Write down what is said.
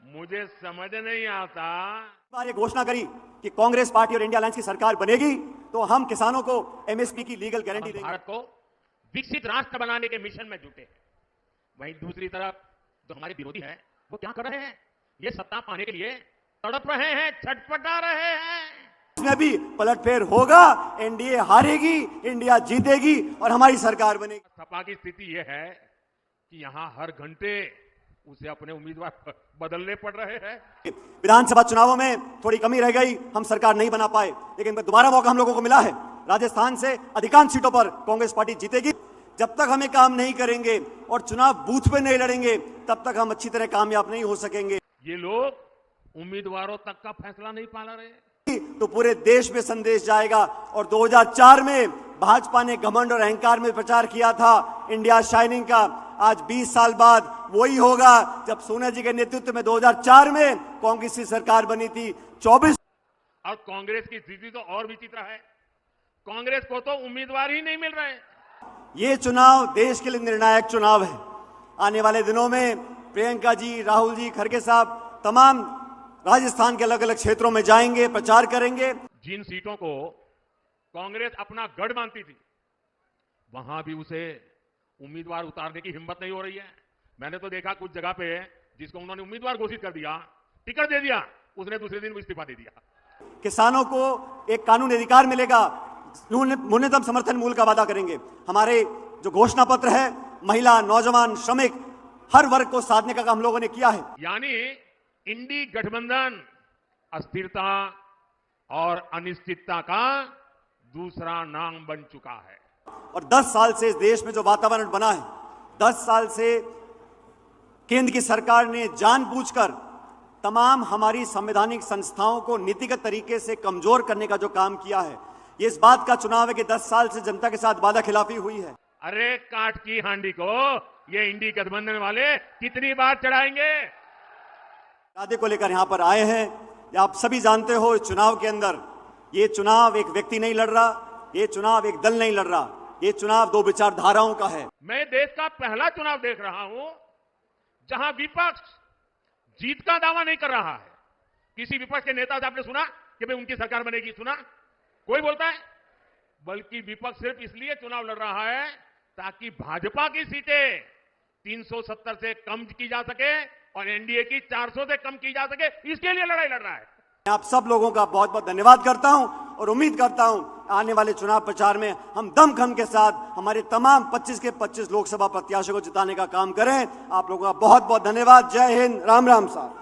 मुझे समझ नहीं आता। बार ये घोषणा करी कि कांग्रेस पार्टी और इंडिया अलायंस की सरकार बनेगी तो हम किसानों को एमएसपी की लीगल गारंटी देंगे। भारत को विकसित राष्ट्र बनाने के मिशन में जुटे हैं। वहीं दूसरी तरफ जो हमारे विरोधी हैं वो क्या कर रहे हैं? ये सत्ता पाने के लिए तड़प रहे हैं, छटपटा रहे हैं। इसमें भी पलटफेर होगा, एनडीए हारेगी, इंडिया जीतेगी और हमारी सरकार बनेगी। सपा की स्थिति यह है कि यहां हर घंटे उसे अपने उम्मीदवार बदलने पड़ रहे हैं। विधानसभा चुनावों में थोड़ी कमी रह गई, हम सरकार नहीं बना पाए, लेकिन दोबारा मौका हम लोगों को मिला है। राजस्थान से अधिकांश सीटों पर कांग्रेस पार्टी जीतेगी। जब तक हमें काम नहीं करेंगे और चुनाव बूथ पे नहीं लड़ेंगे तब तक हम अच्छी तरह कामयाब नहीं हो सकेंगे। ये लोग उम्मीदवारों तक का फैसला नहीं पाला रहे तो पूरे देश में संदेश जाएगा। और 2004 में भाजपा ने घमंड और अहंकार में प्रचार किया था इंडिया शाइनिंग का। आज 20 साल बाद वही होगा जब सोनिया जी के नेतृत्व में 2004 में कांग्रेस की सरकार बनी थी। 24 और कांग्रेस की स्थिति तो और विचित्र है। कांग्रेस को तो उम्मीदवार ही नहीं मिल रहे। ये चुनाव देश के लिए निर्णायक चुनाव है। आने वाले दिनों में प्रियंका जी, राहुल जी, खड़गे साहब तमाम राजस्थान के अलग अलग क्षेत्रों में जाएंगे, प्रचार करेंगे। जिन सीटों को कांग्रेस अपना गढ़ मानती थी वहां भी उसे उम्मीदवार उतारने की हिम्मत नहीं हो रही है। मैंने तो देखा कुछ जगह पे जिसको उन्होंने उम्मीदवार घोषित कर दिया, टिकट दे दिया, उसने दूसरे दिन इस्तीफा दे दिया। किसानों को एक कानूनी अधिकार मिलेगा, न्यूनतम समर्थन मूल्य का वादा करेंगे। हमारे जो घोषणा पत्र है, महिला, नौजवान, श्रमिक, हर वर्ग को साधने का काम हम लोगों ने किया है। यानी इंडी गठबंधन अस्थिरता और अनिश्चितता का दूसरा नाम बन चुका है। और 10 साल से इस देश में जो वातावरण बना है, 10 साल से केंद्र की सरकार ने जानबूझकर तमाम हमारी संवैधानिक संस्थाओं को नीतिगत तरीके से कमजोर करने का जो काम किया है, ये इस बात का चुनाव है कि 10 साल से जनता के साथ वादा खिलाफी हुई है। अरे काठ की हांडी को ये इंडी गठबंधन वाले कितनी बार चढ़ाएंगे? वादे को लेकर यहां पर आए हैं। आप सभी जानते हो इस चुनाव के अंदर ये चुनाव एक व्यक्ति नहीं लड़ रहा, ये चुनाव एक दल नहीं लड़ रहा, ये चुनाव दो विचारधाराओं का है। मैं देश का पहला चुनाव देख रहा हूं जहां विपक्ष जीत का दावा नहीं कर रहा है। किसी विपक्ष के नेता से आपने सुना कि भाई उनकी सरकार बनेगी? सुना कोई बोलता है? बल्कि विपक्ष सिर्फ इसलिए चुनाव लड़ रहा है ताकि भाजपा की सीटें 370 से कम की जा सके और एनडीए की 400 से कम की जा सके, इसके लिए लड़ाई लड़ रहा है। आप सब लोगों का बहुत बहुत धन्यवाद करता हूं और उम्मीद करता हूं आने वाले चुनाव प्रचार में हम दमखम के साथ हमारे तमाम 25 के 25 लोकसभा प्रत्याशियों को जिताने का काम करें। आप लोगों का बहुत बहुत धन्यवाद। जय हिंद, राम राम साहब।